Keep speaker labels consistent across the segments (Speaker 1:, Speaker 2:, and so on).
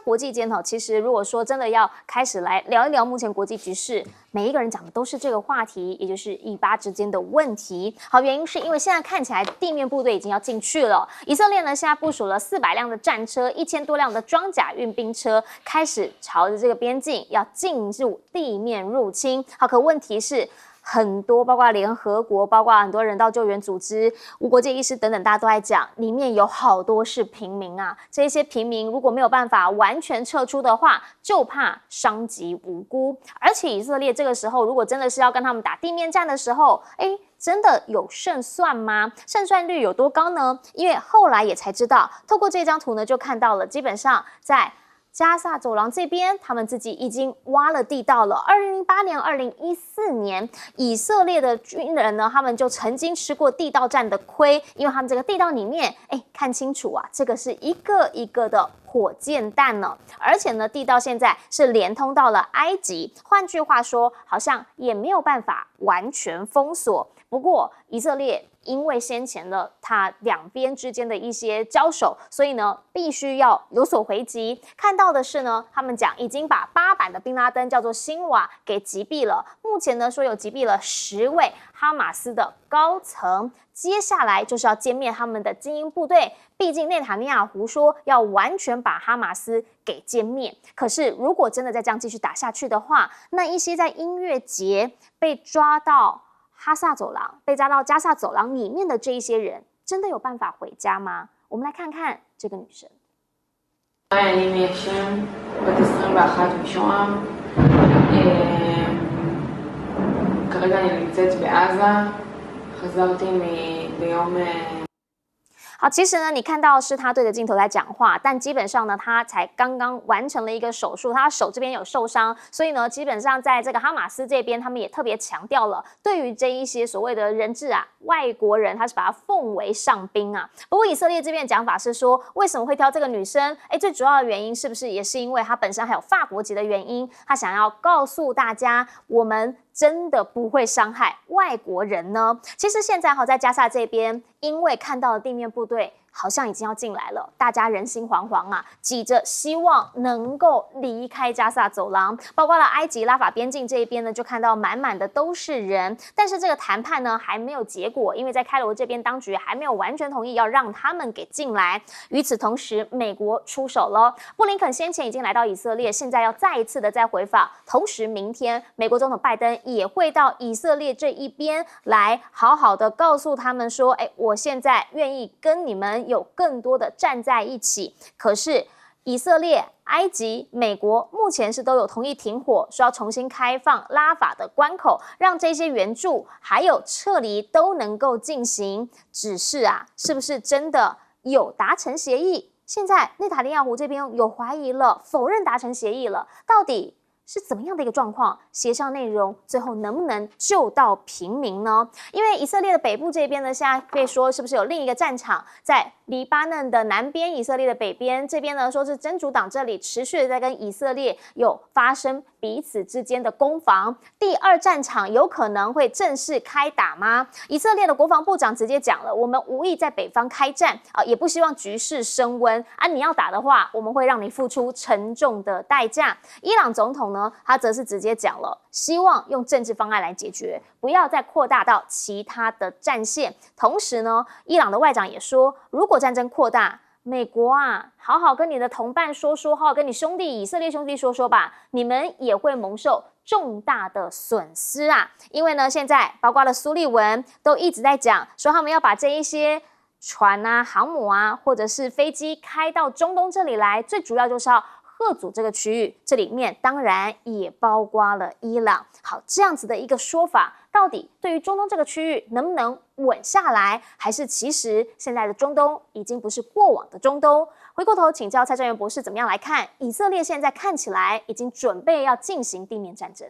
Speaker 1: 国际间其实如果说真的要开始来聊一聊目前国际局势，每一个人讲的都是这个话题，也就是以巴之间的问题。好，原因是因为现在看起来地面部队已经要进去了，以色列呢现在部署了400辆的战车、1000多辆的装甲运兵车，开始朝着这个边境要进入地面入侵。好，可问题是，很多包括联合国，包括很多人道救援组织、无国界医师等等，大家都在讲，里面有好多是平民啊。这些平民如果没有办法完全撤出的话，就怕伤及无辜。而且以色列这个时候，如果真的是要跟他们打地面战的时候，真的有胜算吗？胜算率有多高呢？因为后来也才知道，透过这张图呢，就看到了，基本上在加萨走廊这边，他们自己已经挖了地道了。2008年、2014年，以色列的军人呢，他们就曾经吃过地道战的亏，因为他们这个地道里面，看清楚啊，这个是一个一个的火箭弹呢，而且呢，地道现在是连通到了埃及。换句话说，好像也没有办法完全封锁。不过，以色列因为先前的它两边之间的一些交手，所以呢，必须要有所回击。看到的是呢，他们讲已经把8版的宾拉登叫做辛瓦给击毙了。目前呢，说有击毙了10位哈马斯的高层。接下来就是要歼灭他们的精英部队，毕竟内塔尼亚胡说要完全把哈马斯给歼灭。可是如果真的再这样继续打下去的话，那一些在音乐节被抓到哈萨走廊、被抓到加萨走廊里面的这一些人，真的有办法回家吗？我们来看看这个女生。
Speaker 2: אני מיישם בת 21 משוהם. כרגע אני נמצאת בעזה. חזרתי ביום
Speaker 1: 好，其实呢，你看到是他对着镜头在讲话，但基本上呢，他才刚刚完成了一个手术，他手这边有受伤，所以呢，基本上在这个哈马斯这边，他们也特别强调了，对于这一些所谓的人质啊，外国人，他是把他奉为上宾啊。不过以色列这边的讲法是说，为什么会挑这个女生？最主要的原因是不是也是因为她本身还有法国籍的原因？他想要告诉大家，我们真的不会伤害外国人呢？其实现在在加萨这边，因为看到了地面部队好像已经要进来了，大家人心惶惶啊，挤着希望能够离开加萨走廊。包括了埃及拉法边境这一边呢，就看到满满的都是人。但是这个谈判呢还没有结果，因为在开罗这边当局还没有完全同意要让他们给进来。与此同时，美国出手了，布林肯先前已经来到以色列，现在要再一次的再回访。同时，明天美国总统拜登也会到以色列这一边来，好好的告诉他们说，我现在愿意跟你们有更多的站在一起。可是以色列、埃及、美国目前是都有同意停火，说要重新开放拉法的关口，让这些援助还有撤离都能够进行。只是是不是真的有达成协议？现在内塔尼亚胡这边有怀疑了，否认达成协议了，到底是怎么样的一个状况？协商内容最后能不能救到平民呢？因为以色列的北部这边呢，现在被说是不是有另一个战场在黎巴嫩的南边，以色列的北边这边呢，说是真主党这里持续的在跟以色列有发生彼此之间的攻防。第2战场有可能会正式开打吗？以色列的国防部长直接讲了，我们无意在北方开战也不希望局势升温你要打的话，我们会让你付出沉重的代价。伊朗总统呢，他则是直接讲了，希望用政治方案来解决，不要再扩大到其他的战线。同时呢，伊朗的外长也说，如果战争扩大，美国好好跟你的同伴说说，好好跟你兄弟以色列兄弟说说吧，你们也会蒙受重大的损失因为呢，现在包括了苏利文都一直在讲，说他们要把这一些船航母或者是飞机开到中东这里来，最主要就是要遏阻这个区域，这里面当然也包括了伊朗。好，这样子的一个说法，到底对于中东这个区域能不能稳下来，还是其实现在的中东已经不是过往的中东？回过头请教蔡正元博士，怎么样来看以色列现在看起来已经准备要进行地面战争？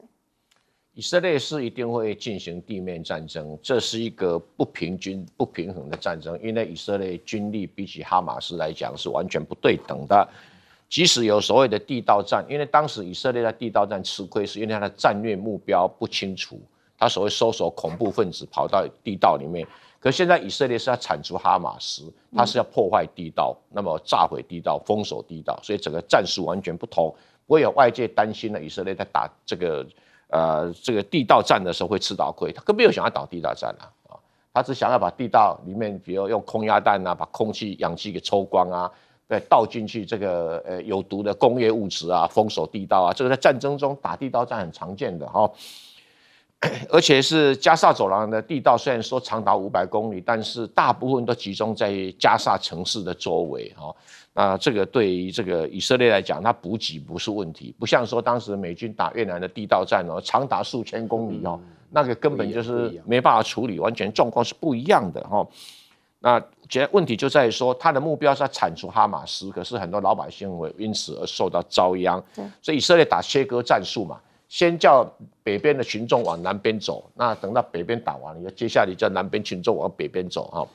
Speaker 3: 以色列是一定会进行地面战争，这是一个不平均、不平衡的战争，因为以色列军力比起哈马斯来讲是完全不对等的。即使有所谓的地道战，因为当时以色列在地道战吃亏，是因为它的战略目标不清楚，他所谓搜索恐怖分子跑到地道里面，可现在以色列是要铲除哈马斯，它是要破坏地道，那么炸毁地道、封锁地道，所以整个战术完全不同。不会有外界担心了，以色列在打这个地道战的时候会吃到亏，他根本没有想要打地道战啊，他只想要把地道里面，比如用空压弹啊，把空气、氧气给抽光啊，对，倒进去这个有毒的工业物质啊，封锁地道啊，这个在战争中打地道战很常见的哈。而且是加萨走廊的地道，虽然说长达500公里，但是大部分都集中在加萨城市的周围哈。那这个对于这个以色列来讲，它补给不是问题，不像说当时美军打越南的地道战哦，长达数千公里哦，那个根本就是没办法处理，完全状况是不一样的哈。那现在问题就在于说，他的目标是要铲除哈马斯，可是很多老百姓会因此而受到遭殃。所以以色列打切割战术嘛。先叫北边的群众往南边走，那等到北边打完了，接下来叫南边群众往北边走哈。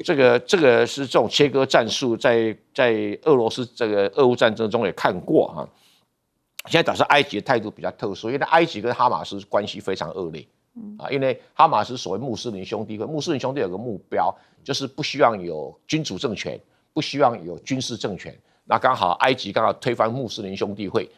Speaker 3: 这个是这种切割战术，在俄罗斯这个俄乌战争中也看过哈。现在表示埃及的态度比较特殊，因为埃及跟哈马斯关系非常恶劣啊，因为哈马斯所谓穆斯林兄弟会，穆斯林兄弟有个目标，就是不希望有君主政权，不希望有军事政权。那刚好埃及刚好推翻穆斯林兄弟会。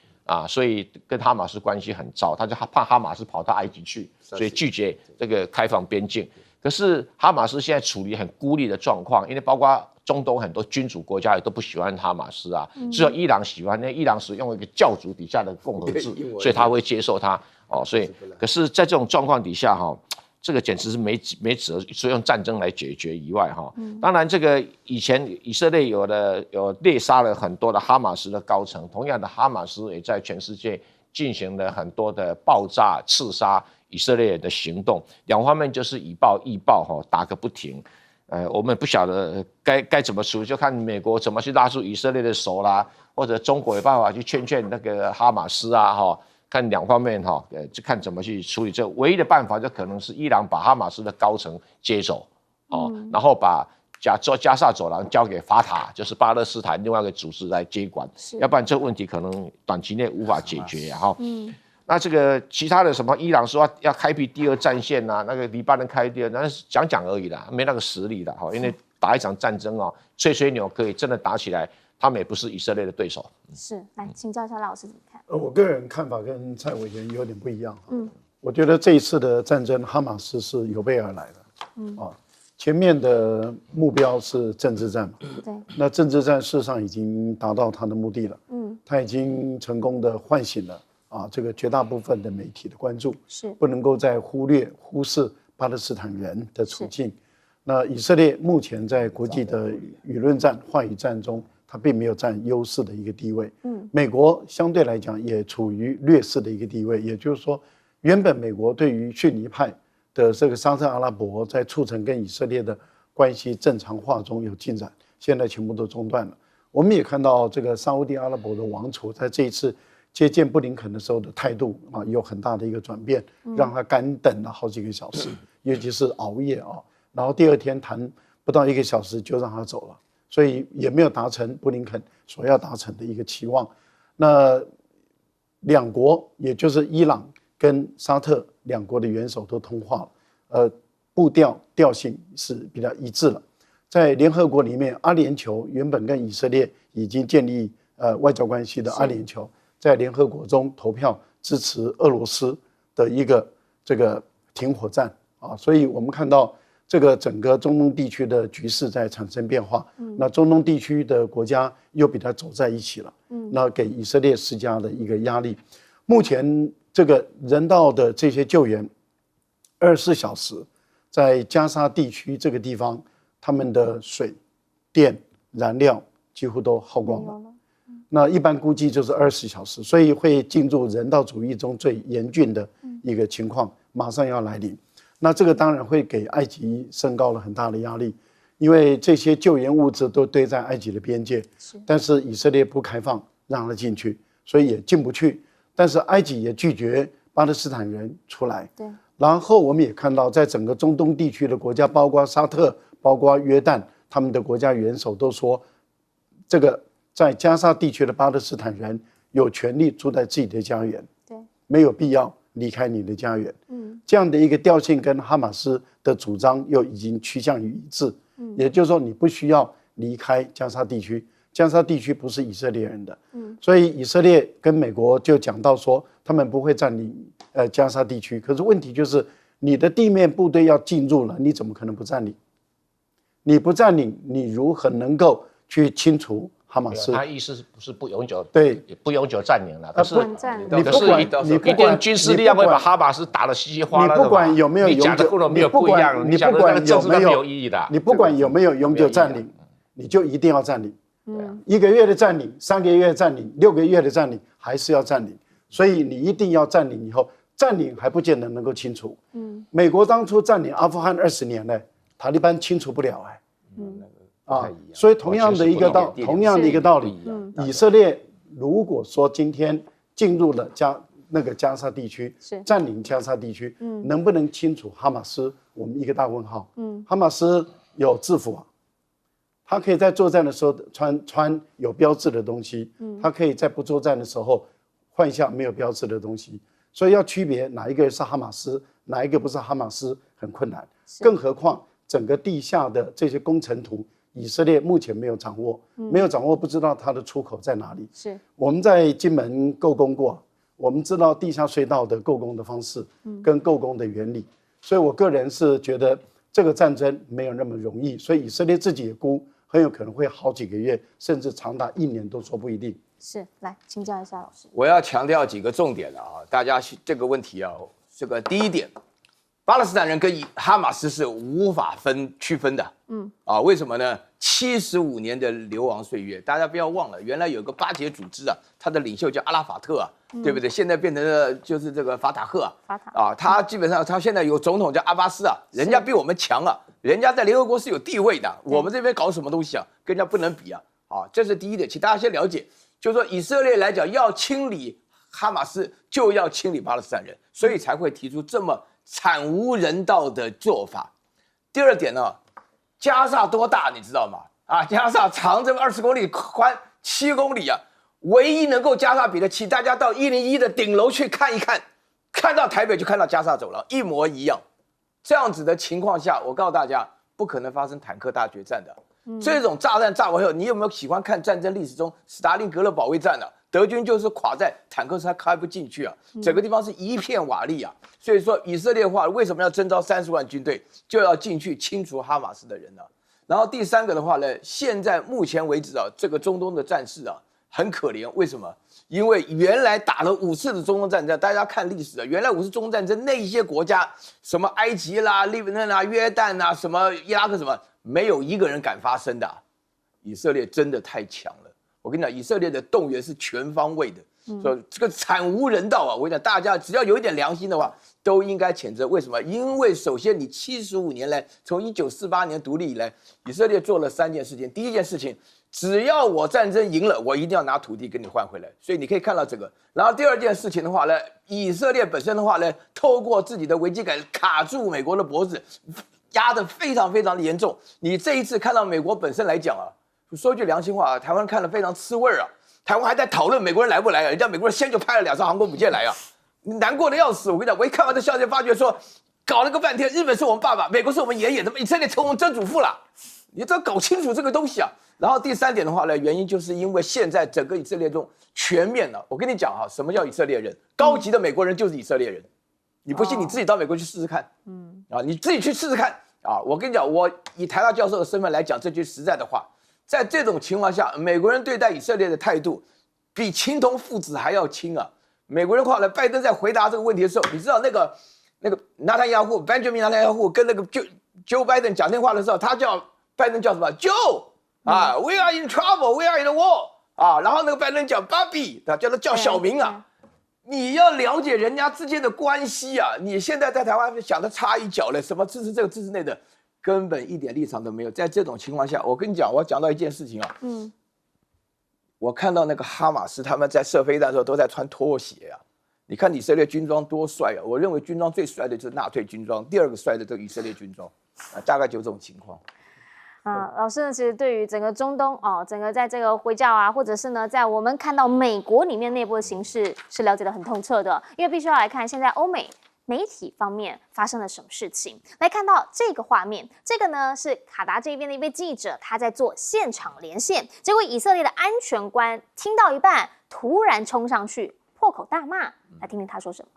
Speaker 3: 所以跟哈马斯关系很糟，他就怕哈马斯跑到埃及去，所以拒绝这个开放边境。可是哈马斯现在处于很孤立的状况，因为包括中东很多君主国家也都不喜欢哈马斯啊，只有伊朗喜欢，那伊朗使用一个教主底下的共和制，所以他会接受他哦。所以，可是在这种状况底下哈。这个简直是没辙，除了用战争来解决以外，哈，当然这个以前以色列有猎杀了很多的哈马斯的高层，同样的哈马斯也在全世界进行了很多的爆炸、刺杀以色列的行动，两方面就是以暴易暴，哈，打个不停。我们不晓得该怎么处理，就看美国怎么去拉住以色列的手啦，或者中国有办法去劝那个哈马斯啊，哈。看两方面哈，就看怎么去处理。这唯一的办法就可能是伊朗把哈马斯的高层接走，哦，然后把加萨走廊交给法塔，就是巴勒斯坦另外一个组织来接管，要不然这个问题可能短期内无法解决哈。那这个其他的什么伊朗说要开辟第2战线呐，那个黎巴嫩开第2，那是讲讲而已啦，没那个实力的哈。因为打一场战争哦，吹牛可以真的打起来。他们也不是以色列的对手。是，
Speaker 1: 来请教一下赖老师怎么看？
Speaker 4: 我个人看法跟蔡委员有点不一样。我觉得这一次的战争，哈马斯是有备而来的。前面的目标是政治战嘛，对，那政治战事实上已经达到他的目的了。他已经成功的唤醒了这个绝大部分的媒体的关注，是不能够再忽视巴勒斯坦人的处境。那以色列目前在国际的舆论战、话语战中。它并没有占优势的一个地位，美国相对来讲也处于劣势的一个地位，也就是说，原本美国对于逊尼派的这个沙特阿拉伯在促成跟以色列的关系正常化中有进展，现在全部都中断了。我们也看到这个沙烏地阿拉伯的王储在这一次接见布林肯的时候的态度有很大的一个转变，让他干等了好几个小时，尤其是熬夜然后第2天谈不到1个小时就让他走了。所以也没有达成布林肯所要达成的一个期望。那两国，也就是伊朗跟沙特两国的元首都通话了，调性是比较一致了。在联合国里面，阿联酋原本跟以色列已经建立外交关系的阿联酋，在联合国中投票支持俄罗斯的一个这个停火战所以我们看到。这个整个中东地区的局势在产生变化，那中东地区的国家又比它走在一起了，那给以色列施加的一个压力。目前这个人道的这些救援，24小时在加沙地区这个地方，他们的水、电、燃料几乎都耗光了。那一般估计就是24小时，所以会进入人道主义中最严峻的一个情况，马上要来临。那这个当然会给埃及升高了很大的压力，因为这些救援物资都堆在埃及的边界，但是以色列不开放让他进去，所以也进不去。但是埃及也拒绝巴勒斯坦人出来。对。然后我们也看到，在整个中东地区的国家，包括沙特、包括约旦，他们的国家元首都说，这个在加沙地区的巴勒斯坦人有权利住在自己的家园，对，没有必要离开你的家园。这样的一个调性跟哈马斯的主张又已经趋向于一致。也就是说，你不需要离开加沙地区，加沙地区不是以色列人的。所以以色列跟美国就讲到说，他们不会占领加沙地区。可是问题就是，你的地面部队要进入了，你怎么可能不占领？你不占领，你如何能够去清除哈马斯？
Speaker 3: 他意思不是不永久，
Speaker 4: 对，
Speaker 3: 不永久占领了，可是
Speaker 4: 你不管
Speaker 3: 一定军事力量会把哈马斯打得稀稀哗啦的。
Speaker 4: 你不管有没有永久，
Speaker 3: 没有不一样，
Speaker 4: 你不管有没有
Speaker 3: 意义的，
Speaker 4: 你不管有没有永久占领，你就一定要占领。1个月的占领，3个月的占领，6个月的占领，还是要占领。所以你一定要占领以后，占领还不见得能够清除。美国当初占领阿富汗20年呢，塔利班清除不了所以同样的一个道理，以色列如果说今天进入了加沙地区，占领加沙地区，能不能清除哈马斯？我们一个大问号。哈马斯有制服他可以在作战的时候穿有标志的东西，他可以在不作战的时候换下没有标志的东西。所以要区别哪一个是哈马斯，哪一个不是哈马斯，很困难。更何况整个地下的这些工程图，以色列目前没有掌握，不知道它的出口在哪里。我们在金门构工过，我们知道地下隧道的构工的方式跟构工的原理，所以我个人是觉得这个战争没有那么容易，所以以色列自己也估很有可能会好几个月，甚至长达1年都说不一定。
Speaker 1: 来请教一下老师。
Speaker 5: 我要强调几个重点大家这个问题这个第一点，巴勒斯坦人跟哈马斯是无法区分的。为什么呢？75年的流亡岁月，大家不要忘了，原来有个巴解组织他的领袖叫阿拉法特对不对？现在变成了就是这个法塔赫他基本上他现在有总统叫阿巴斯人家比我们强人家在联合国是有地位的，我们这边搞什么东西跟人家不能比这是第一点，请大家先了解，就是说以色列来讲要清理哈马斯，就要清理巴勒斯坦人，所以才会提出这么惨无人道的做法。第二点加沙多大你知道吗？加沙长这个20公里，宽7公里唯一能够加沙比得起，大家到101的顶楼去看一看，看到台北就看到加沙走廊，一模一样。这样子的情况下，我告诉大家，不可能发生坦克大决战的。这种炸弹炸完后，你有没有喜欢看战争历史中斯大林格勒保卫战德军就是垮在坦克车开不进去整个地方是一片瓦砾所以说以色列话为什么要征召30万军队，就要进去清除哈马斯的人然后第三个的话呢，现在目前为止这个中东的战事很可怜，为什么？因为原来打了5次的中东战争，大家看历史原来5次中东战争那一些国家，什么埃及啦、黎巴嫩约旦什么伊拉克什么，没有一个人敢发声的以色列真的太强了。我跟你讲，以色列的动员是全方位的，所以这个惨无人道我跟你讲，大家只要有一点良心的话，都应该谴责。为什么？因为首先你75年来，从1948年独立以来，以色列做了3件事情。第一件事情，只要我战争赢了，我一定要拿土地跟你换回来。所以你可以看到这个。然后第二件事情的话呢，以色列本身的话呢，透过自己的危机感卡住美国的脖子，压得非常非常的严重。你这一次看到美国本身来讲说句良心话台湾看得非常吃味台湾还在讨论美国人来不来人家美国人先就派了2艘航空母舰来难过的要死。我跟你讲，我一看完这消息，发觉说，搞了个半天，日本是我们爸爸，美国是我们爷爷，怎么以色列成我们曾祖父了？你都要搞清楚这个东西然后第三点的话呢，原因就是因为现在整个以色列中全面我跟你讲什么叫以色列人？高级的美国人就是以色列人。你不信，你自己到美国去试试看。你自己去试试看我跟你讲，我以台大教授的身份来讲这句实在的话。在这种情况下，美国人对待以色列的态度比情同父子还要亲美国人话呢，拜登在回答这个问题的时候，你知道那个拿坦雅胡 Benjamin 拿坦雅胡跟那个 Joe Biden 讲电话的时候，他叫拜登叫什么 Joe We are in trouble, we are in a war 然后那个拜登讲 Bobby， 他叫小名你要了解人家之间的关系你现在在台湾想的插一脚了，什么支持这个支持那的。根本一点立场都没有。在这种情况下，我跟你讲，我讲到一件事情我看到那个哈马斯他们在射飞弹的时候都在穿拖鞋你看以色列军装多帅我认为军装最帅的就是纳粹军装，第2个帅的就是以色列军装大概就这种情况。
Speaker 1: 啊，老师呢，其实对于整个中东哦，整个在这个回教啊，或者是呢，在我们看到美国里面内部的形势是了解得很透彻的，因为必须要来看现在欧美媒体方面发生了什么事情。来看到这个画面，这个呢是卡达这边的一位记者，他在做现场连线，结果以色列的安全官听到一半，突然冲上去破口大骂，来听听他说什么。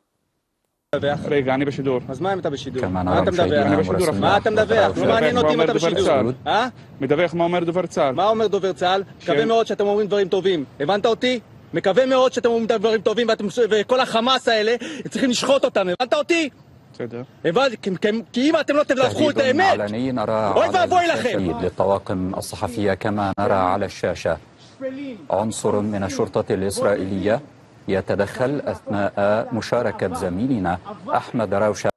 Speaker 6: רגע, אני בשידור.
Speaker 7: אז מה אם אתה בשידור?
Speaker 6: מה אתה מדווח? אני בשידור.
Speaker 7: מה אתה מדווח? לא מעניין אותי אם אתה בשידור.
Speaker 6: מדווח מה אומר דובר צה"ל.
Speaker 7: מה אומר דובר צה"ל? מקווה מאוד שאתם אומרים דברים טובים. הבנת אותי? מקווה מאוד שאתם אומרים דברים טובים וכל החמאס האלה צריכים לשחוט אותנו. הבנת אותי?
Speaker 6: בסדר.
Speaker 7: כי אם אתם לא תבלחו את האמת, אוי ואבוי לכם.
Speaker 8: للطواقم الصحفية كما نرى على الشاشة عنصر من الشرطة الإسرائيلية يتدخل أثناء مشاركة زميلنا أحمد راوشة。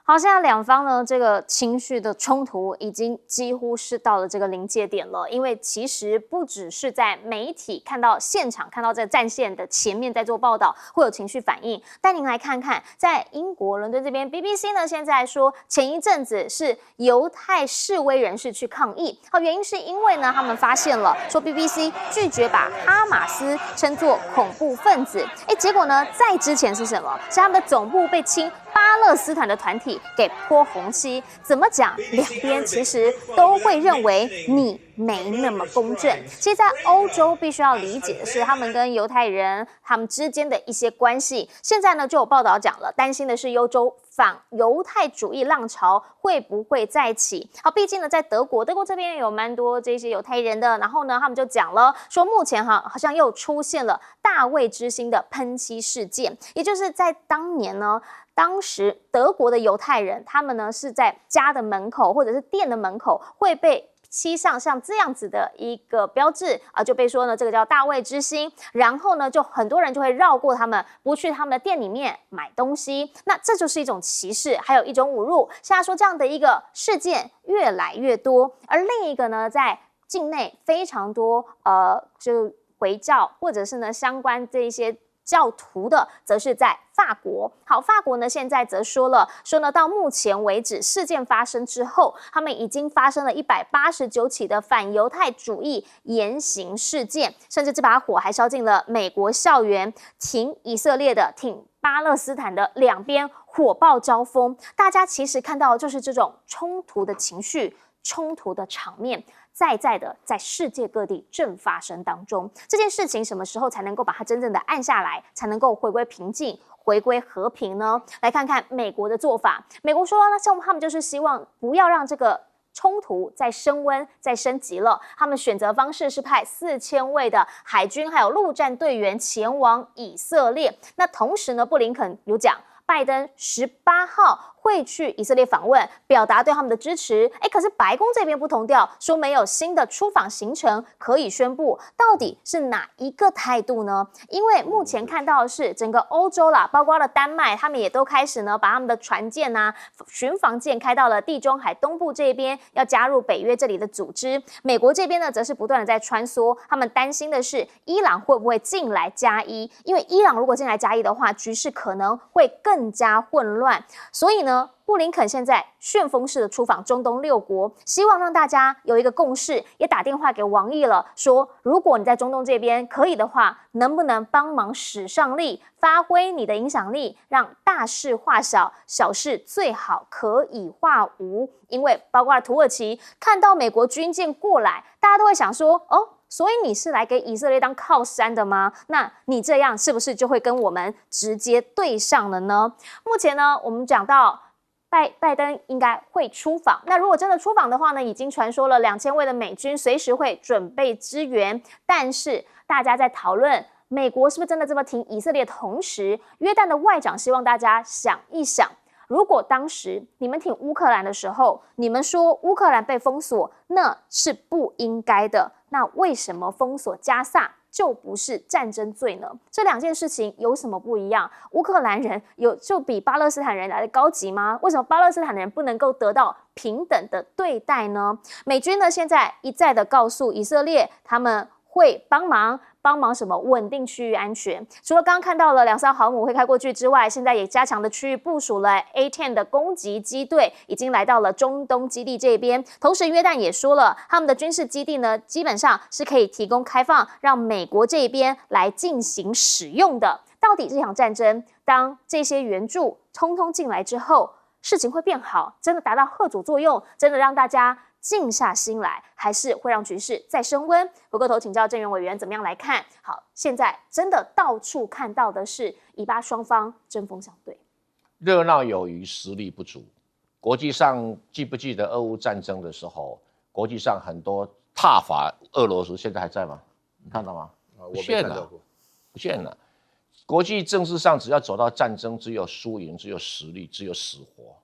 Speaker 1: 好，现在两方呢，这个情绪的冲突已经几乎是到了这个临界点了。因为其实不只是在媒体看到现场、看到这个战线的前面在做报道，会有情绪反应。带您来看看，在英国伦敦这边 ，BBC 呢现在说，前一阵子是犹太示威人士去抗议，好，原因是因为呢，他们发现了说 BBC 拒绝把哈马斯称作恐怖分子，结果呢，在之前是什么？是他们的总部被亲巴勒斯坦的团体给泼红漆。怎么讲？两边其实都会认为你没那么公正。其实，在欧洲必须要理解的是，他们跟犹太人他们之间的一些关系。现在呢，就有报道讲了，担心的是欧洲反犹太主义浪潮会不会再起？好，毕竟呢，在德国这边有蛮多这些犹太人的，然后呢，他们就讲了，说目前好像又出现了大卫之星的喷漆事件，也就是在当年呢。当时德国的犹太人，他们呢是在家的门口或者是店的门口会被漆上像这样子的一个标志啊，就被说呢这个叫大卫之星，然后呢就很多人就会绕过他们，不去他们的店里面买东西，那这就是一种歧视，还有一种侮辱。现在说这样的一个事件越来越多，而另一个呢在境内非常多就回教或者是呢相关这一些教徒的，则是在法国。好，法国呢现在则说呢，到目前为止，事件发生之后，他们已经发生了189起的反犹太主义言行事件，甚至这把火还烧进了美国校园，挺以色列的、挺巴勒斯坦的，两边火爆交锋。大家其实看到的就是这种冲突的情绪、冲突的场面。在的在世界各地正发生当中，这件事情什么时候才能够把它真正的按下来，才能够回归平静、回归和平呢？来看看美国的做法。美国说呢，像他们就是希望不要让这个冲突再升温、再升级了。他们选择方式是派4000位的海军还有陆战队员前往以色列。那同时呢，布林肯有讲，拜登18号会去以色列访问，表达对他们的支持。可是白宫这边不同调，说没有新的出访行程可以宣布，到底是哪一个态度呢？因为目前看到的是整个欧洲啦，包括了丹麦，他们也都开始呢把他们的船舰啊、巡防舰开到了地中海东部这边，要加入北约这里的组织。美国这边呢，则是不断的在穿梭，他们担心的是伊朗会不会进来加一，因为伊朗如果进来加一的话，局势可能会更加混乱。所以呢，布林肯现在旋风式的出访中东6国，希望让大家有一个共识，也打电话给王毅了，说如果你在中东这边可以的话，能不能帮忙使上力，发挥你的影响力，让大事化小，小事最好可以化无。因为包括土耳其看到美国军舰过来，大家都会想说，所以你是来给以色列当靠山的吗？那你这样是不是就会跟我们直接对上了呢？目前呢，我们讲到拜登应该会出访。那如果真的出访的话呢，已经传说了2000位的美军随时会准备支援。但是大家在讨论美国是不是真的这么挺以色列，同时约旦的外长希望大家想一想，如果当时你们挺乌克兰的时候，你们说乌克兰被封锁，那是不应该的。那为什么封锁加萨就不是战争罪呢？这两件事情有什么不一样？乌克兰人就比巴勒斯坦人来的高级吗？为什么巴勒斯坦人不能够得到平等的对待呢？美军呢现在一再的告诉以色列，他们会帮忙帮忙什么稳定区域安全。除了刚刚看到了2艘航母会开过去之外，现在也加强的区域部署了 A-10 的攻击机队，已经来到了中东基地这边。同时，约旦也说了，他们的军事基地呢，基本上是可以提供开放，让美国这边来进行使用的。到底这场战争，当这些援助通通进来之后，事情会变好，真的达到吓阻作用，真的让大家静下心来，还是会让局势再升温？回过头请教郑源委员怎么样来看？好，现在真的到处看到的是以巴双方针锋相对，
Speaker 3: 热闹有余，实力不足。国际上记不记得俄乌战争的时候，国际上很多挞伐俄罗斯，现在还在吗？你看到吗？
Speaker 5: 我没看到过，
Speaker 3: 不见了。国际政治上，只要走到战争，只有输赢，只有实力，只有死活，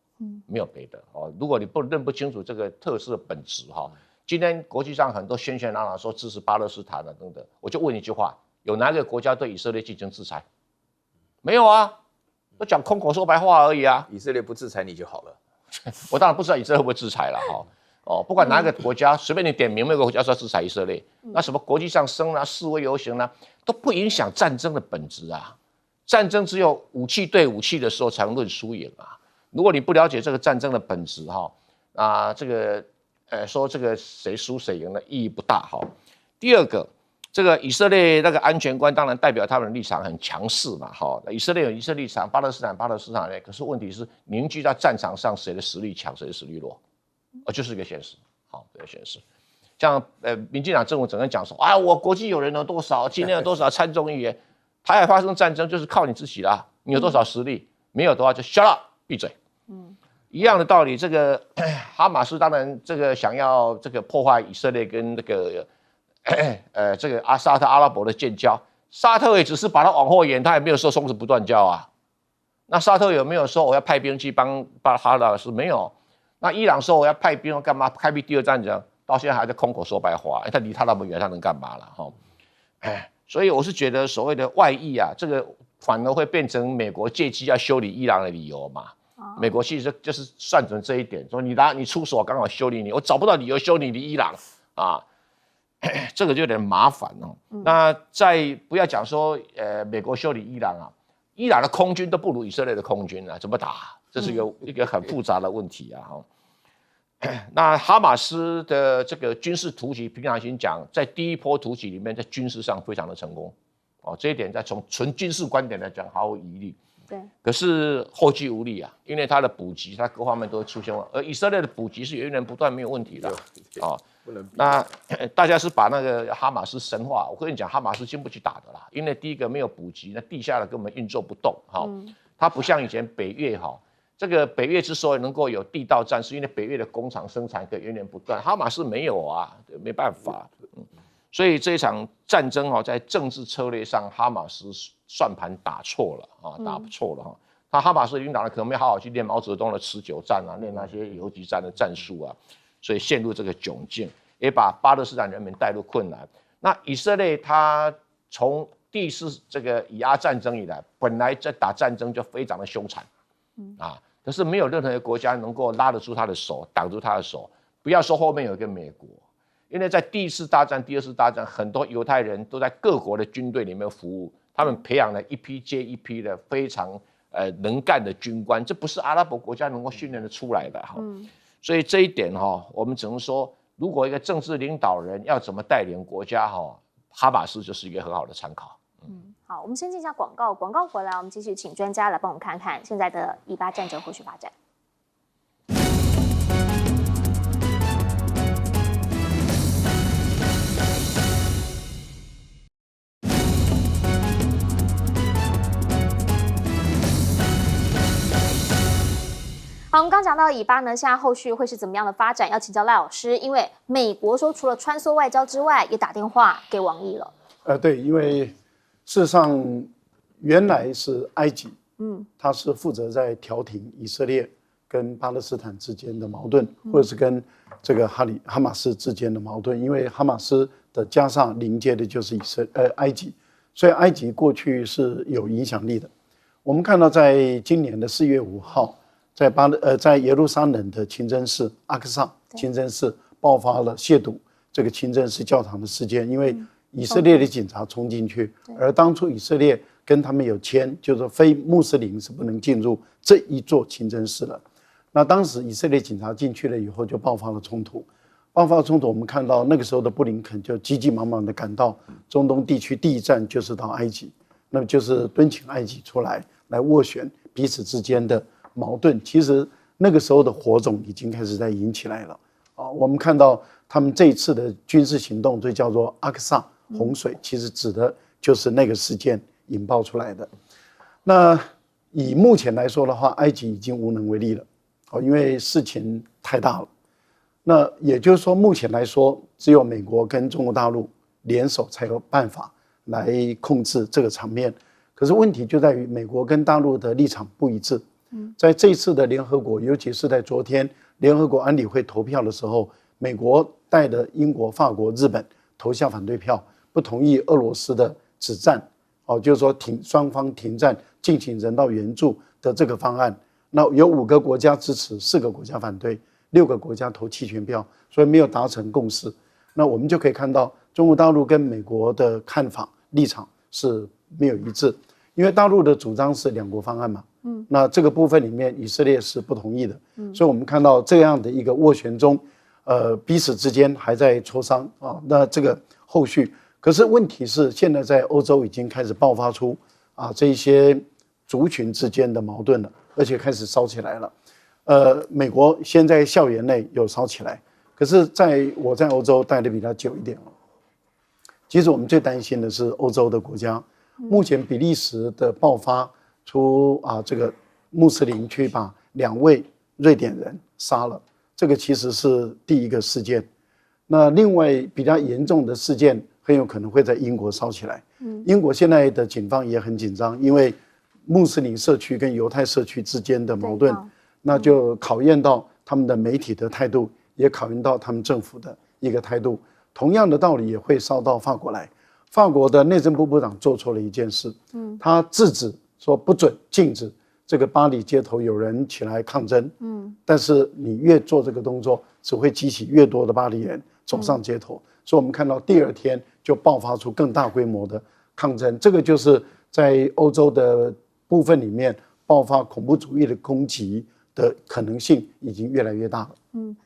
Speaker 3: 没有别的哦。如果你认不清楚这个特色的本质哈，今天国际上很多喧喧嚷嚷说支持巴勒斯坦啊等等，我就问一句话：有哪个国家对以色列进行制裁？没有啊，都讲空口说白话而已啊。
Speaker 5: 以色列不制裁你就好了。
Speaker 3: 我当然不知道以色列会不会制裁了哈。哦，不管哪个国家，随便你点名，没有个国家说制裁以色列，那什么国际上升啊、示威游行啊，都不影响战争的本质啊。战争只有武器对武器的时候才能论输赢啊。如果你不了解这个战争的本质哈，这个说这个谁输谁赢的意义不大哈。第二个，这个以色列那个安全观当然代表他们的立场很强势嘛哈。以色列有以色列立场，巴勒斯坦呢，可是问题是凝聚在战场上谁的实力强，谁的实力弱。就是一个现实，好，这个现实。像民进党政府整天讲说啊，我国际友人有多少，今天有多少参众议员，台海发生战争就是靠你自己啦，你有多少实力，没有的话就 shut up， 闭嘴。一样的道理，这个哈马斯当然这个想要这个破坏以色列跟那个这个沙特阿拉伯的建交，沙特也只是把它往后延，他也没有说从此不断交啊。那沙特有没有说我要派兵去帮哈马斯？没有。那伊朗说我要派兵干嘛？开辟第2战争，到现在还在空口说白话。他离他那么远，他能干嘛了？所以我是觉得所谓的外溢啊，这个反而会变成美国借机要修理伊朗的理由嘛。美国其实就是算准这一点，说你出手刚好修理你，我找不到理由修理你伊朗啊，这个就有点麻烦哦。那再不要讲说美国修理伊朗啊，伊朗的空军都不如以色列的空军啊，怎么打？这是一个很复杂的问题啊。那哈马斯的这个军事突击，平常心讲，在第一波突击里面，在军事上非常的成功哦，这一点在从纯军事观点来讲毫无疑虑。
Speaker 1: 对，
Speaker 3: 可是后继无力啊，因为它的补给，它各方面都会出现问题，而以色列的补给是源源不断，没有问题的啊。那大家是把那个哈马斯神化，我跟你讲，哈马斯经不起打的啦，因为第一个没有补给，那地下的根本运作不动哈，它不像以前北越哈。这个北越之所以能够有地道战，是因为北越的工厂生产可以源源不断，哈马斯没有啊，没办法。所以这一场战争在政治策略上，哈马斯算盘打错了啊，打错了哈。他哈马斯领导人可能没好好去练毛泽东的持久战啊，练那些游击战的战术啊，所以陷入这个窘境，也把巴勒斯坦人民带入困难。那以色列他从第4次这个以阿战争以来，本来在打战争就非常的凶残。可是没有任何一个国家能够拉得住他的手，挡住他的手。不要说后面有一个美国，因为在第1次大战、第2次大战，很多犹太人都在各国的军队里面服务，他们培养了一批接一批的非常能干的军官，这不是阿拉伯国家能够训练得出来的哈。所以这一点我们只能说，如果一个政治领导人要怎么带领国家哈马斯就是一个很好的参考。
Speaker 1: 好，我们先进一下广告，广告回来，我们继续请专家来帮我们看看现在的以巴战争后续发展。好，我们刚讲到以巴呢，现在后续会是怎么样的发展？要请教赖老师，因为美国说除了穿梭外交之外，也打电话给王毅了。
Speaker 4: 对，因为事实上原来是埃及，他是负责在调停以色列跟巴勒斯坦之间的矛盾，或者是跟这个哈马斯之间的矛盾，因为哈马斯的加沙临接的就是埃及，所以埃及过去是有影响力的。我们看到在今年的4月5号，在耶路撒冷的清真寺阿克萨清真寺爆发了亵渎这个清真寺教堂的事件，因为以色列的警察冲进去，而当初以色列跟他们有签，就是说非穆斯林是不能进入这一座清真寺的。那当时以色列警察进去了以后，就爆发了冲突。爆发冲突，我们看到那个时候的布林肯就急急忙忙的赶到中东地区，第一站就是到埃及，那么就是敦请埃及出来斡旋彼此之间的矛盾。其实那个时候的火种已经开始在引起来了啊。我们看到他们这一次的军事行动，这叫做阿克萨洪水，其实指的就是那个事件引爆出来的。那以目前来说的话，埃及已经无能为力了，因为事情太大了。那也就是说，目前来说，只有美国跟中国大陆联手才有办法来控制这个场面。可是问题就在于美国跟大陆的立场不一致。在这一次的联合国，尤其是在昨天联合国安理会投票的时候，美国带的英国、法国、日本投下反对票，不同意俄罗斯的止战，就是说双方停战进行人道援助的这个方案。那有5个国家支持，4个国家反对，6个国家投弃权票，所以没有达成共识。那我们就可以看到，中国大陆跟美国的看法立场是没有一致，因为大陆的主张是2国方案嘛，那这个部分里面以色列是不同意的，所以我们看到这样的一个斡旋中，彼此之间还在磋商啊。那这个后续，可是问题是现在在欧洲已经开始爆发出这一些族群之间的矛盾了，而且开始烧起来了。美国先在校园内有烧起来，可是我在欧洲待的比较久一点了。其实我们最担心的是欧洲的国家，目前比利时的爆发出这个穆斯林去把2位瑞典人杀了，这个其实是第一个事件。那另外比较严重的事件很有可能会在英国烧起来。英国现在的警方也很紧张，因为穆斯林社区跟犹太社区之间的矛盾，那就考验到他们的媒体的态度，也考验到他们政府的一个态度。同样的道理也会烧到法国来。法国的内政部部长做错了一件事，他制止说不准禁止这个巴黎街头有人起来抗争，但是你越做这个动作，只会激起越多的巴黎人走上街头。所以我们看到第2天就爆发出更大规模的抗争，这个就是在欧洲的部分里面爆发恐怖主义的攻击的可能性已经越来越大了。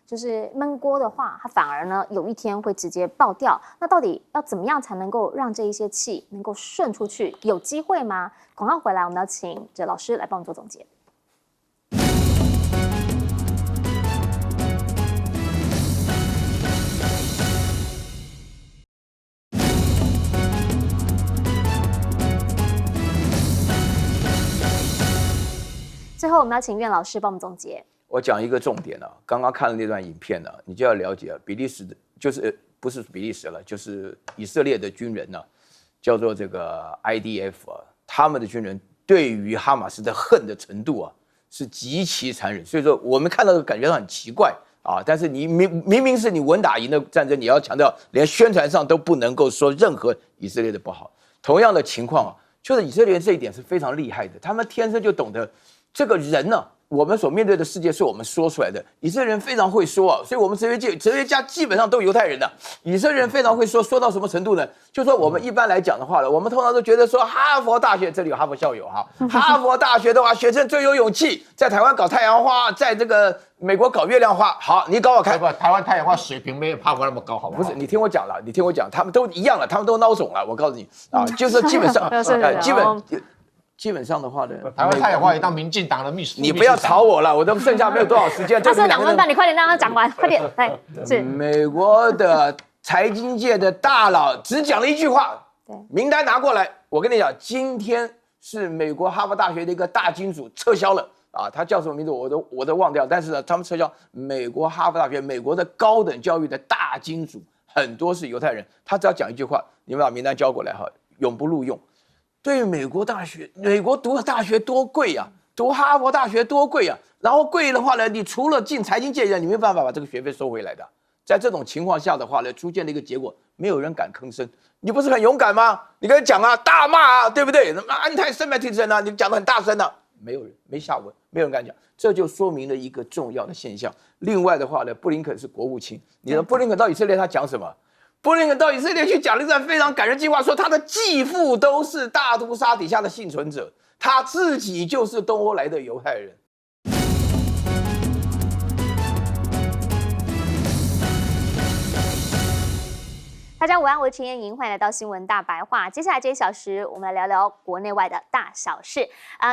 Speaker 1: 就是焖锅的话，它反而呢有一天会直接爆掉。那到底要怎么样才能够让这一些气能够顺出去？有机会吗？广告回来，我们要请这老师来帮我们做总结。最后，我们要请苑老师帮我们总结。
Speaker 5: 我讲一个重点刚刚看了那段影片你就要了解比利时的，就是不是比利时了，就是以色列的军人叫做这个 IDF 他们的军人对于哈马斯的恨的程度是极其残忍，所以说我们看到的感觉到很奇怪但是你明明是你稳打赢的战争，你要强调连宣传上都不能够说任何以色列的不好。同样的情况就是以色列人这一点是非常厉害的，他们天生就懂得这个人我们所面对的世界是我们说出来的。以色列人非常会说所以我们哲学家基本上都犹太人的。以色列人非常会说，说到什么程度呢？就说我们一般来讲的话我们通常都觉得说哈佛大学，这里有哈佛校友哈佛大学的话，学生最有勇气，在台湾搞太阳花，在这个美国搞月亮花。好，你搞看。
Speaker 3: 台湾太阳花水平没有哈佛那么高，好不好？
Speaker 5: 不是，你听我讲了，他们都一样了，他们都孬种了。我告诉你就是基本上基本上的话呢，
Speaker 3: 台湾太阳花也当民进党的秘书。
Speaker 5: 你不要吵我了，我都剩下没有多少时间。
Speaker 1: 他剩2分半，你快点让他讲完，快点。是
Speaker 5: 美国的财经界的大佬只讲了一句话，名单拿过来。我跟你讲，今天是美国哈佛大学的一个大金主撤销了他叫什么名字我都忘掉，但是呢，他们撤销美国哈佛大学，美国的高等教育的大金主很多是犹太人，他只要讲一句话，你们把名单交过来永不录用。对于美国大学，美国读大学多贵读哈佛大学多贵然后贵的话呢，你除了进财经界你没办法把这个学费收回来的。在这种情况下的话呢，出现了一个结果，没有人敢吭声。你不是很勇敢吗？你跟他讲大骂对不对？anti-Semitism你讲得很大声没有人，没下文，没有人敢讲。这就说明了一个重要的现象。另外的话呢，布林肯是国务卿，你的布林肯到以色列他讲什么？布林肯到以色列去讲了一段非常感人计划，说他的继父都是大屠杀底下的幸存者，他自己就是东欧来的犹太人。
Speaker 1: 大家午安，我是陈燕莹，欢迎来到新闻大白话。接下来这1小时，我们来聊聊国内外的大小事。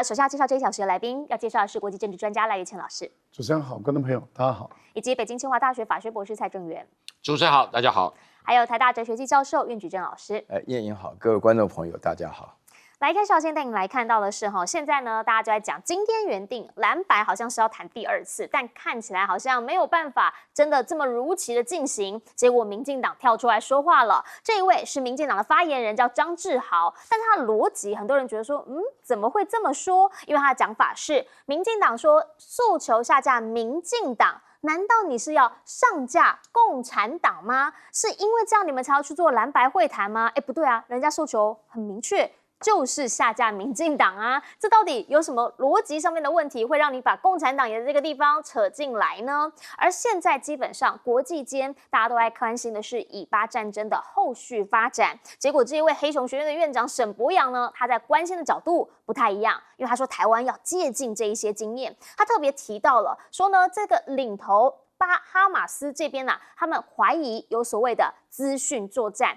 Speaker 1: 首先要介绍这1小时的来宾，要介绍的是国际政治专家赖岳谦老师。
Speaker 4: 主持人好，观众朋友大家好。
Speaker 1: 以及北京清华大学法学博士蔡正元。
Speaker 3: 主持人好，大家好。
Speaker 1: 还有台大哲学系教授苑举正老师。
Speaker 5: 燕莹好，各位观众朋友大家好。
Speaker 1: 来，开始要先带你来看到的是现在呢，大家就在讲，今天原定蓝白好像是要谈第2次，但看起来好像没有办法真的这么如期的进行。结果民进党跳出来说话了，这一位是民进党的发言人，叫张志豪，但他的逻辑，很多人觉得说，怎么会这么说？因为他的讲法是，民进党说诉求下架民进党。难道你是要上架共产党吗？是因为这样你们才要去做蓝白会谈吗？不对啊，人家诉求很明确。就是下架民进党啊，这到底有什么逻辑上面的问题，会让你把共产党也在这个地方扯进来呢？而现在基本上国际间大家都在关心的是以巴战争的后续发展，结果这一位黑熊学院的院长沈伯洋呢，他在关心的角度不太一样，因为他说台湾要借鉴这一些经验，他特别提到了说呢，这个领头哈马斯这边啊，他们怀疑有所谓的资讯作战，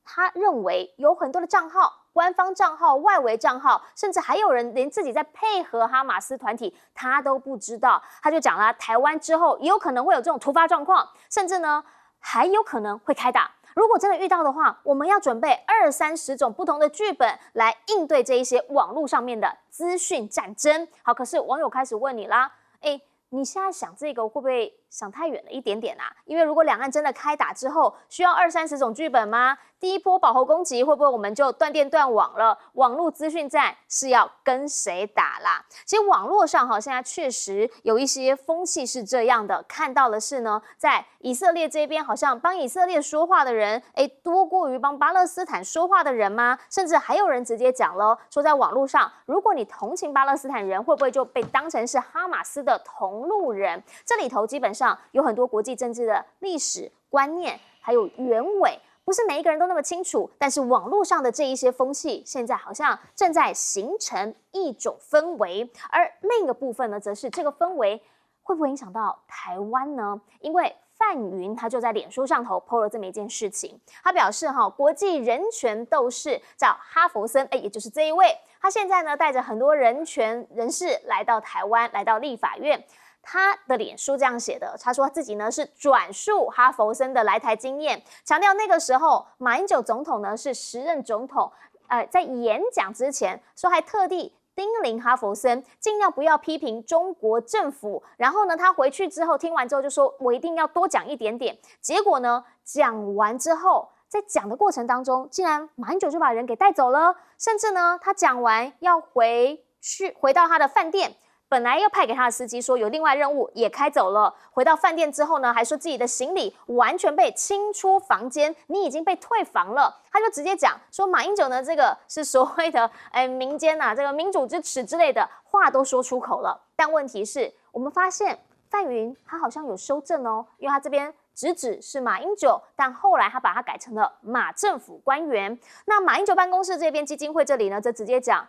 Speaker 1: 他认为有很多的账号。官方账号、外围账号，甚至还有人连自己在配合哈马斯团体，他都不知道。他就讲了，台湾之后也有可能会有这种突发状况，甚至呢还有可能会开打。如果真的遇到的话，我们要准备20-30种不同的剧本来应对这一些网络上面的资讯战争。好，可是网友开始问你啦，你现在想这个会不会想太远了一点点啊？因为如果两岸真的开打之后，需要20-30种剧本吗？第一波保侯攻击会不会我们就断电断网了？网络资讯战是要跟谁打啦？其实网络上现在确实有一些风气是这样的，看到的是呢，在以色列这边好像帮以色列说话的人，多过于帮巴勒斯坦说话的人吗？甚至还有人直接讲了，说在网络上，如果你同情巴勒斯坦人，会不会就被当成是哈马斯的同路人？这里头基本上有很多国际政治的历史观念，还有原委。不是每一个人都那么清楚，但是网络上的这一些风气，现在好像正在形成一种氛围，而另一个部分呢，则是这个氛围会不会影响到台湾呢？因为范云他就在脸书上头 po 了这么一件事情，他表示国际人权斗士叫哈佛森，也就是这一位，他现在呢带着很多人权人士来到台湾，来到立法院。他的脸书这样写的，他说自己呢是转述哈佛森的来台经验，强调那个时候马英九总统呢是时任总统，在演讲之前说还特地叮咛哈佛森尽量不要批评中国政府，然后呢他回去之后听完之后就说我一定要多讲一点点，结果呢讲完之后，在讲的过程当中，竟然马英九就把人给带走了，甚至呢他讲完要回到他的饭店。本来要派给他的司机说有另外任务也开走了，回到饭店之后呢，还说自己的行李完全被清出房间，你已经被退房了。他就直接讲说马英九呢，这个是所谓的民间这个民主之耻之类的话都说出口了。但问题是我们发现范云他好像有修正哦，因为他这边直指是马英九，但后来他把它改成了马政府官员。那马英九办公室这边基金会这里呢，则直接讲。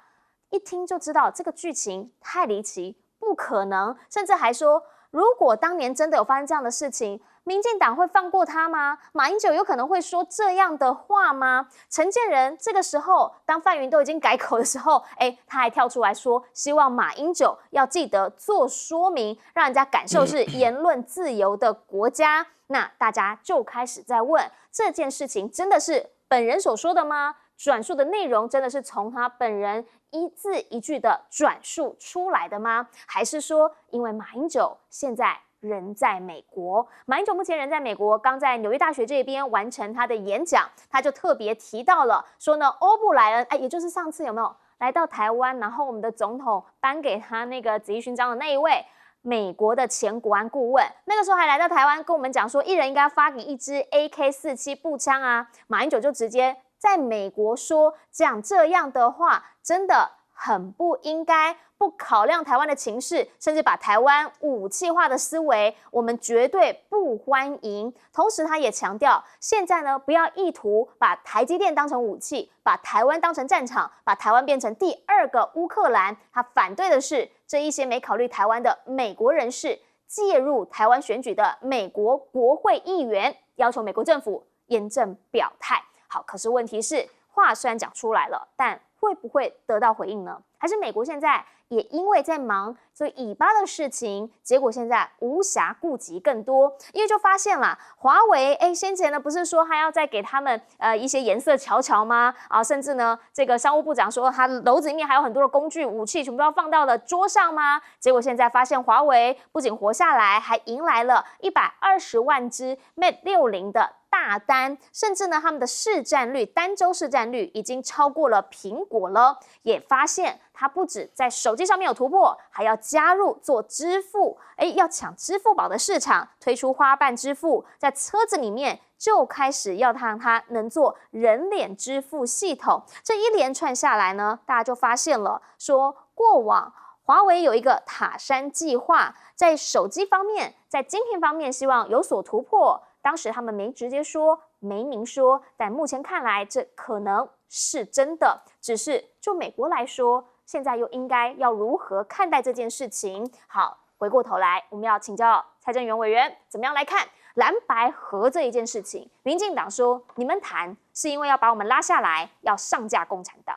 Speaker 1: 一听就知道这个剧情太离奇，不可能，甚至还说，如果当年真的有发生这样的事情，民进党会放过他吗？马英九有可能会说这样的话吗？陈建仁这个时候，当范云都已经改口的时候，他还跳出来说，希望马英九要记得做说明，让人家感受是言论自由的国家。那大家就开始在问，这件事情真的是本人所说的吗？转述的内容真的是从他本人一字一句的转述出来的吗？还是说，因为马英九现在人在美国，马英九目前人在美国，刚在纽约大学这边完成他的演讲，他就特别提到了说呢，欧布莱恩，也就是上次有没有来到台湾，然后我们的总统颁给他那个紫衣勋章的那一位。美国的前国安顾问，那个时候还来到台湾跟我们讲说，一人应该发给一支 AK-47步枪啊。马英九就直接在美国说讲这样的话，真的很不应该，不考量台湾的情势，甚至把台湾武器化的思维，我们绝对不欢迎。同时，他也强调，现在呢，不要意图把台积电当成武器，把台湾当成战场，把台湾变成第2个乌克兰。他反对的是这一些没考虑台湾的美国人士介入台湾选举的美国国会议员，要求美国政府严正表态。好，可是问题是，话虽然讲出来了，但会不会得到回应呢？还是美国现在也因为在忙这尾巴的事情，结果现在无暇顾及更多？因为就发现了华为，先前呢不是说还要再给他们一些颜色瞧瞧吗？啊，甚至呢这个商务部长说他篓子里面还有很多的工具武器，全部要放到了桌上吗？结果现在发现华为不仅活下来，还迎来了120万只 Mate 60的大单，甚至呢，他们的市占率单周市占率已经超过了苹果了。也发现它不止在手机上面有突破，还要加入做支付，要抢支付宝的市场，推出花瓣支付，在车子里面就开始要让它能做人脸支付系统。这一连串下来呢，大家就发现了，说过往华为有一个塔山计划，在手机方面，在晶片方面，希望有所突破。当时他们没直接说，没明说，但目前看来，这可能是真的。只是就美国来说，现在又应该要如何看待这件事情？好，回过头来，我们要请教蔡正元委员，怎么样来看蓝白合这一件事情？民进党说，你们谈是因为要把我们拉下来，要上架共产党。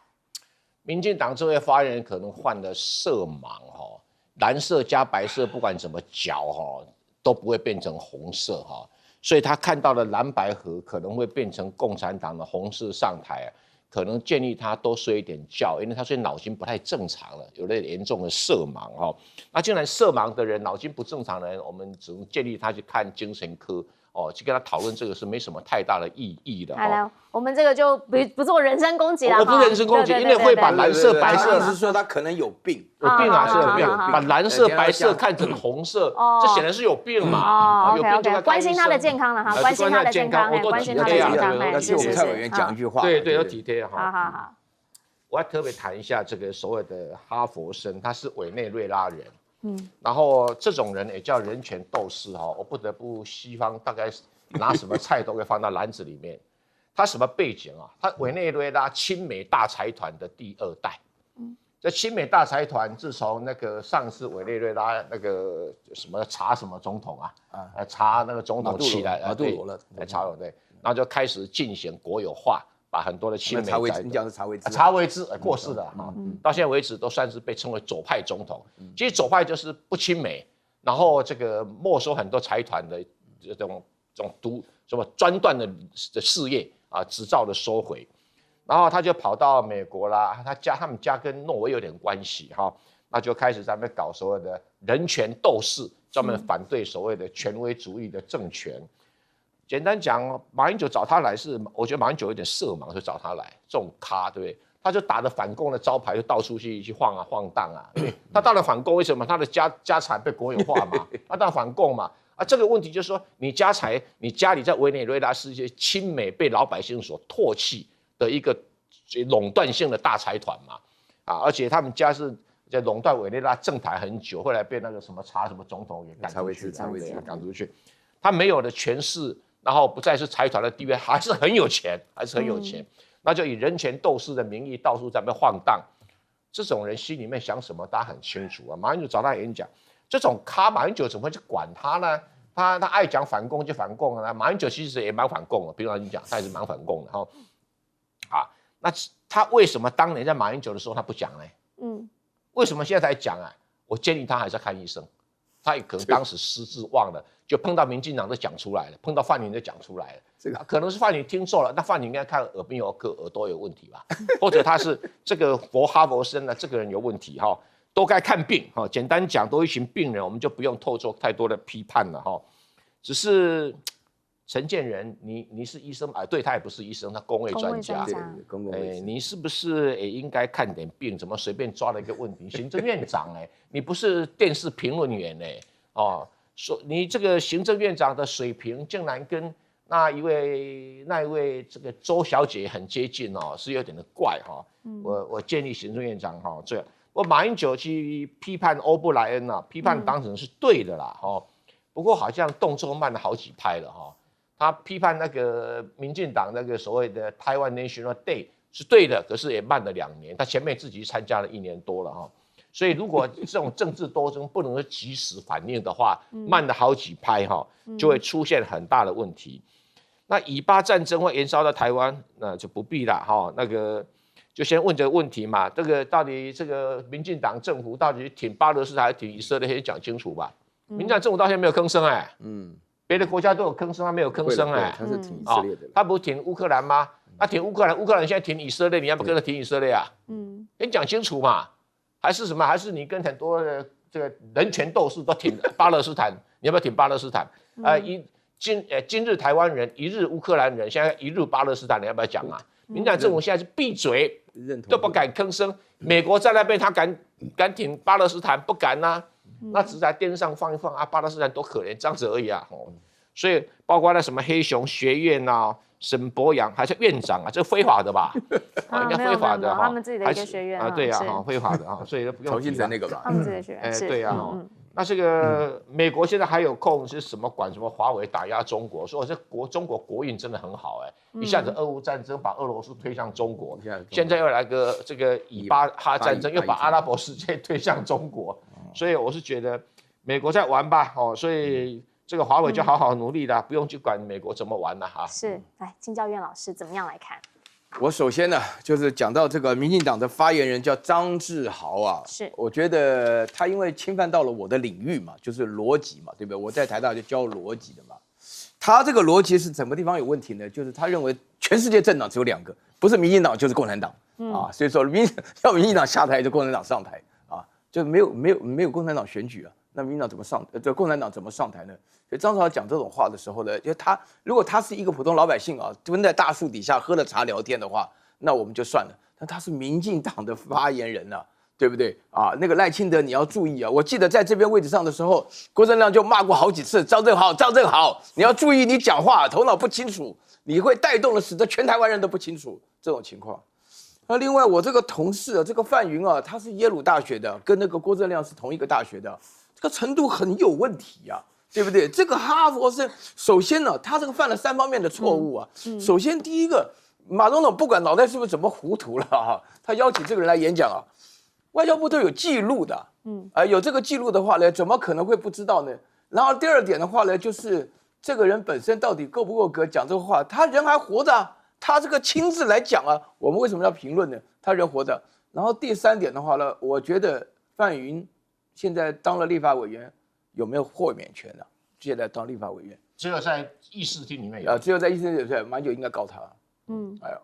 Speaker 3: 民进党这位发言人可能患了色盲哈，蓝色加白色不管怎么搅哈，都不会变成红色哈。所以他看到的蓝白合可能会变成共产党的红色上台，可能建议他多睡一点觉，因为他所以脑筋不太正常了，有了严重的色盲哈。那既然色盲的人、脑筋不正常的人，我们只能建议他去看精神科哦，去跟他讨论这个是没什么太大的意义的。好了，
Speaker 1: 我们这个就不做人身攻击了。
Speaker 3: 我不人身攻击，因为会把蓝色、白色，
Speaker 5: 是说他可能有病，
Speaker 3: 有病啊，是有病，把蓝色、白色看成红色，这显然是有病嘛。有病就要
Speaker 1: 关心他的健康了哈，关心他的健康，关心他的健康。
Speaker 5: 要替我们蔡委员讲一句话，
Speaker 3: 对，要体贴哈。
Speaker 1: 好。
Speaker 3: 我要特别谈一下这个所谓的哈佛生，他是委内瑞拉人。然后这种人也叫人权斗士哈，我不得不西方大概拿什么菜都会放到篮子里面。他什么背景啊？他委内瑞拉亲美大财团的第2代。这亲美大财团自从那个上次委内瑞拉那个什么查什么总统查那个总统起来
Speaker 5: 马杜罗了，
Speaker 3: 查了对，然后就开始进行国有化，把很多的亲美财团，
Speaker 5: 你讲是
Speaker 3: 查韦兹过世了哈，到现在为止都算是被称为左派总统。其实左派就是不亲美，然后这个没收很多财团的这种什么专断的事业啊，执照的收回，然后他就跑到美国啦，他们家跟诺威有点关系哈，那就开始在那边搞所谓的人权斗士，专门反对所谓的权威主义的政权。简单讲，马英九找他来是，我觉得马英九有点色盲，就找他来这种咖，对不对？他就打着反共的招牌，就到处去晃啊晃荡啊。他当然反共，为什么？他的家产被国有化嘛，他当然反共嘛。这个问题就是说，你家里在委内瑞拉是一些亲美被老百姓所唾弃的一个垄断性的大财团嘛，而且他们家是在垄断委内瑞拉政坛很久，后来被那个什么查什么总统给赶出去，赶出去，他没有了权势，然后不再是财团的地位，还是很有钱，那就以人权斗士的名义到处在那边晃荡。这种人心里面想什么，大家很清楚啊。马英九找他演讲。这种咖马英九怎么会去管他呢？他爱讲反共就反共啊。马英九其实也蛮反共的，比如你讲，他也是蛮反共的哈。那他为什么当年在马英九的时候他不讲呢？为什么现在才讲啊？我建议他还是要看医生。他也可能当时失智忘了，就碰到民进党就讲出来了，碰到范云就讲出来了。这个可能是范云听错了，那范云应该看耳边有个耳朵有问题吧，或者他是这个哈佛生的这个人有问题哈。都该看病哈，简单讲，都一群病人，我们就不用透做太多的批判了哈。只是陈建仁，你是医生对他也不是医生，他公卫专家，你是不是也应该看点病？怎么随便抓了一个问题？行政院长你不是电视评论员说你这个行政院长的水平竟然跟那一位这个周小姐很接近哦，是有点的怪哈。我建议行政院长哈这样。我马英九去批判欧布莱恩啊，批判当成是对的啦哈。不过好像动作慢了好几拍了哈。他批判那个民进党那个所谓的台湾 National Day 是对的，可是也慢了2年。他前面自己参加了1年多了哈。所以如果这种政治斗争不能及时反应的话，慢了好几拍哈，就会出现很大的问题。那以巴战争会延烧到台湾，那就不必了哈。那个就先问这个问题嘛，这个到底这个民进党政府到底挺巴勒斯坦还是挺以色列，先讲清楚吧。民进党政府到现在没有吭声哎，别的国家都有吭声，他没有吭声哎。
Speaker 5: 他是挺以色列的，
Speaker 3: 他不是挺乌克兰吗？他挺乌克兰，乌克兰现在挺以色列，你要不跟着挺以色列啊？先讲清楚嘛。还是什么？还是你跟很多的这个人权斗士都挺巴勒斯坦？你要不要挺巴勒斯坦？今日台湾人，一日乌克兰人，现在一日巴勒斯坦，你要不要讲啊？民进党政府现在是闭嘴，都不敢吭声。美国在那边，他敢挺巴勒斯坦？不敢啊。那只是在电视上放一放啊，巴勒斯坦多可怜，这样子而已啊。所以包括那什么黑熊学院啊。沈博阳还是院长啊，这非法的吧？应该非法的哈，
Speaker 1: 他们自己的一个学院
Speaker 3: 啊，对呀，哈，非法的哈，所以不用
Speaker 5: 重新整那个吧，
Speaker 1: 他们自己的学院，
Speaker 3: 对呀，那这个美国现在还有空是什么管什么华为打压中国？说这中国国运真的很好哎，一下子俄乌战争把俄罗斯推向中国，现在又来个这个以巴哈战争，又把阿拉伯世界推向中国，所以我是觉得美国在玩吧，所以。这个华为就好好努力啦，不用去管美国怎么玩了哈。
Speaker 1: 是，来，金教院老师怎么样来看？
Speaker 5: 我首先呢，就是讲到这个民进党的发言人叫张志豪啊，
Speaker 1: 是，
Speaker 5: 我觉得他因为侵犯到了我的领域嘛，就是逻辑嘛，对不对？我在台大就教逻辑的嘛。他这个逻辑是什么地方有问题呢？就是他认为全世界政党只有2个，不是民进党就是共产党啊，所以说民进党下台就共产党上台啊，就没有共产党选举啊。那民进党怎么这共产党怎么上台呢？所以张志豪讲这种话的时候呢，就如果他是一个普通老百姓啊，蹲在大树底下喝了茶聊天的话，那我们就算了。但他是民进党的发言人啊，对不对啊？那个赖清德你要注意啊！我记得在这边位置上的时候，郭正亮就骂过好几次张正豪，你要注意你讲话头脑不清楚，你会带动了使得全台湾人都不清楚这种情况。那另外我这个同事啊，这个范云啊，他是耶鲁大学的，跟那个郭正亮是同一个大学的。这个程度很有问题啊，对不对？这个哈佛是首先呢，他这个犯了3方面的错误啊。首先第一个，马总统不管脑袋是不是怎么糊涂了啊，他邀请这个人来演讲啊，外交部都有记录的，有这个记录的话呢，怎么可能会不知道呢？然后第二点的话呢，就是这个人本身到底够不够格讲这个话，他人还活着啊，他这个亲自来讲啊，我们为什么要评论呢？他人活着。然后第3点的话呢，我觉得范云。现在当了立法委员，有没有豁免权呢？现在当立法委员，
Speaker 3: 只有在议事厅里面有。
Speaker 5: 只有在议事厅里面，马英九应该告他。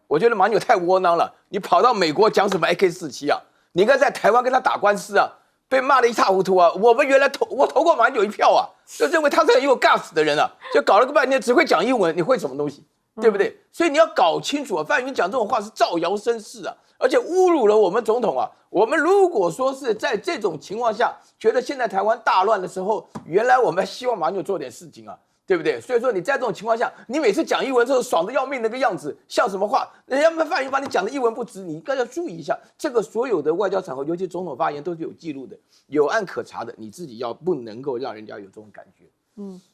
Speaker 5: 我觉得马英九太窝囊了。你跑到美国讲什么 AK47啊？你应该在台湾跟他打官司啊，被骂得一塌糊涂啊。我们原来我投过马英九1票啊，就认为他是很有 guts 的人啊，就搞了个半天只会讲英文，你会什么东西？对不对？所以你要搞清楚啊，范云讲这种话是造谣生事啊。而且侮辱了我们总统啊！我们如果说是在这种情况下，觉得现在台湾大乱的时候，原来我们希望马英九做点事情啊，对不对？所以说你在这种情况下，你每次讲英文之后爽得要命那个样子，像什么话？人家范云把你讲的一文不值，你应该要注意一下。这个所有的外交场合，尤其总统发言都是有记录的，有案可查的，你自己要不能够让人家有这种感觉。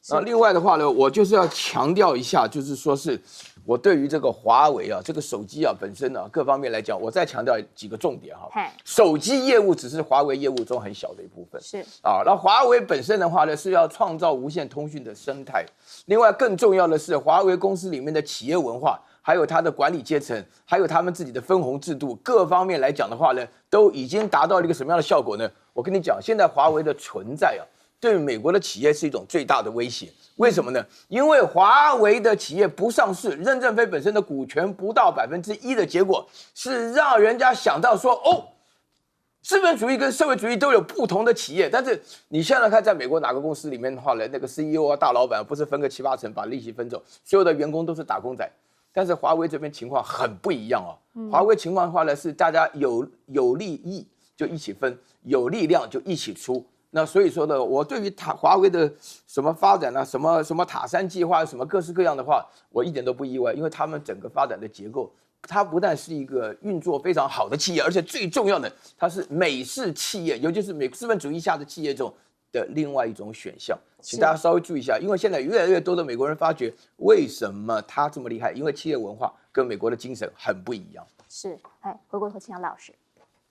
Speaker 5: 那另外的话呢，我就是要强调一下，就是说是我对于这个华为啊，这个手机啊本身啊各方面来讲，我再强调几个重点哈。手机业务只是华为业务中很小的一部分，是啊。那华为本身的话呢，是要创造无线通讯的生态。另外更重要的是，华为公司里面的企业文化，还有它的管理阶层，还有他们自己的分红制度，各方面来讲的话呢，都已经达到了一个什么样的效果呢？我跟你讲，现在华为的存在啊。对美国的企业是一种最大的威胁，为什么呢？因为华为的企业不上市，任正非本身的股权不到1%的结果，是让人家想到说，哦，资本主义跟社会主义都有不同的企业。但是你现在看，在美国哪个公司里面的话呢，那个 CEO 啊、大老板不是分个7、8成把利息分走，所有的员工都是打工仔。但是华为这边情况很不一样哦，华为情况的话呢，是大家有利益就一起分，有力量就一起出。那所以说呢，我对于华为的什么发展啊，什么塔山计划，什么各式各样的话，我一点都不意外，因为他们整个发展的结构，它不但是一个运作非常好的企业，而且最重要的，它是美式企业，尤其是美资本主义下的企业中的另外一种选项。请大家稍微注意一下，因为现在越来越多的美国人发觉，为什么他这么厉害？因为企业文化跟美国的精神很不一样。
Speaker 1: 是，哎，回过头请老师。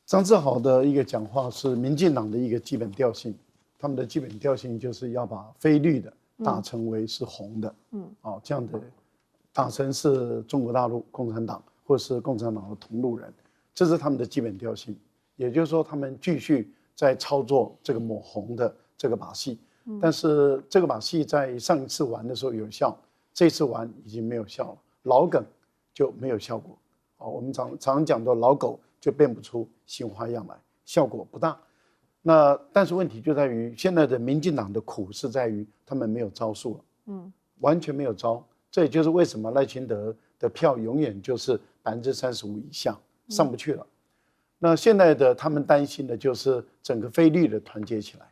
Speaker 4: 张志豪的一个讲话是民进党的一个基本调性，他们的基本调性就是要把非绿的打成为是红的，这样的打成是中国大陆共产党或是共产党的同路人，这是他们的基本调性。也就是说，他们继续在操作这个抹红的这个把戏，但是这个把戏在上一次玩的时候有效，这次玩已经没有效了，老梗就没有效果。我们常讲的老狗就变不出新花样来，效果不大。那但是问题就在于现在的民进党的苦是在于他们没有招数了，完全没有招。这也就是为什么赖清德的票永远就是35%以下，上不去了。那现在的他们担心的就是整个非绿的团结起来，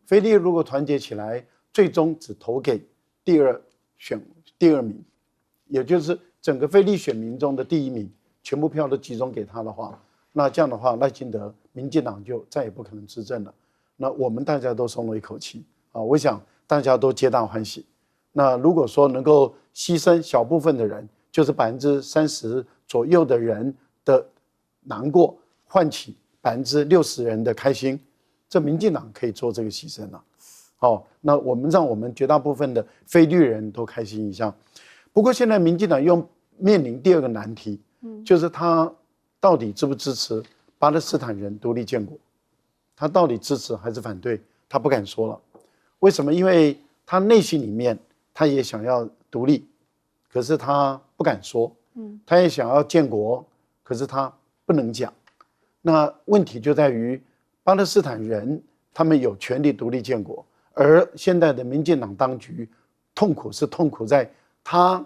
Speaker 4: 非绿如果团结起来，最终只投给第二名，也就是整个非绿选民中的第1名。全部票都集中给他的话，那这样的话，赖清德、民进党就再也不可能执政了。那我们大家都松了一口气啊！我想大家都皆大欢喜。那如果说能够牺牲小部分的人，就是30%左右的人的难过，唤起60%人的开心，这民进党可以做这个牺牲了。那我们让我们绝大部分的非绿人都开心一下。不过现在民进党又面临第2个难题。就是他到底支不支持巴勒斯坦人独立建国？他到底支持还是反对？他不敢说了。为什么？因为他内心里面他也想要独立，可是他不敢说。他也想要建国，可是他不能讲。那问题就在于巴勒斯坦人他们有权利独立建国，而现在的民进党当局痛苦是痛苦在他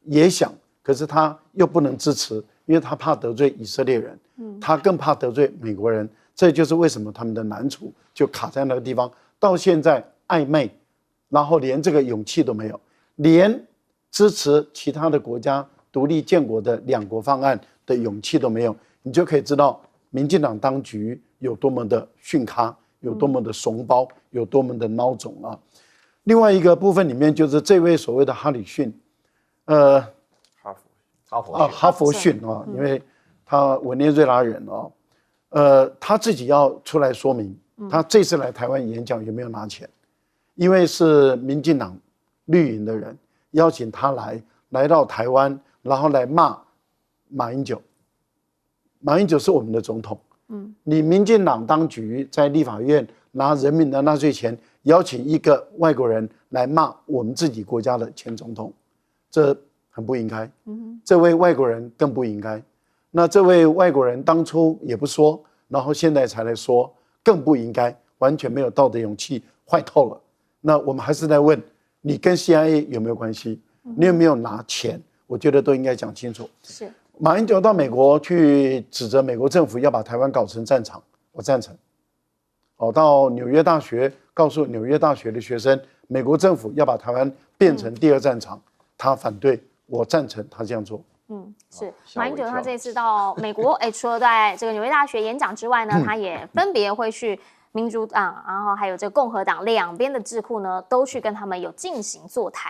Speaker 4: 也想。可是他又不能支持，因为他怕得罪以色列人，他更怕得罪美国人，这就是为什么他们的难处就卡在那个地方，到现在暧昧，然后连这个勇气都没有，连支持其他的国家独立建国的2国方案的勇气都没有，你就可以知道民进党当局有多么的逊咖，有多么的怂包，有多么的孬种啊！另外一个部分里面就是这位所谓的哈里逊，哈佛逊啊，因为他委内瑞拉人他自己要出来说明，他这次来台湾演讲有没有拿钱？因为是民进党绿营的人邀请他来到台湾，然后来骂马英九。马英九是我们的总统，你民进党当局在立法院拿人民的纳税钱邀请一个外国人来骂我们自己国家的前总统，这很不应该，这位外国人更不应该。那这位外国人当初也不说，然后现在才来说，更不应该，完全没有道德勇气，坏透了。那我们还是在问，你跟 CIA 有没有关系？你有没有拿钱？我觉得都应该讲清楚。
Speaker 1: 是
Speaker 4: 马英九到美国去指责美国政府要把台湾搞成战场，我赞成。到纽约大学告诉纽约大学的学生，美国政府要把台湾变成第2战场，他反对。我赞成他这样做。
Speaker 1: 是马英九他这次到美国，除了在这个纽约大学演讲之外呢，他也分别会去民主党，然后还有这个共和党2边的智库呢，都去跟他们有进行座谈。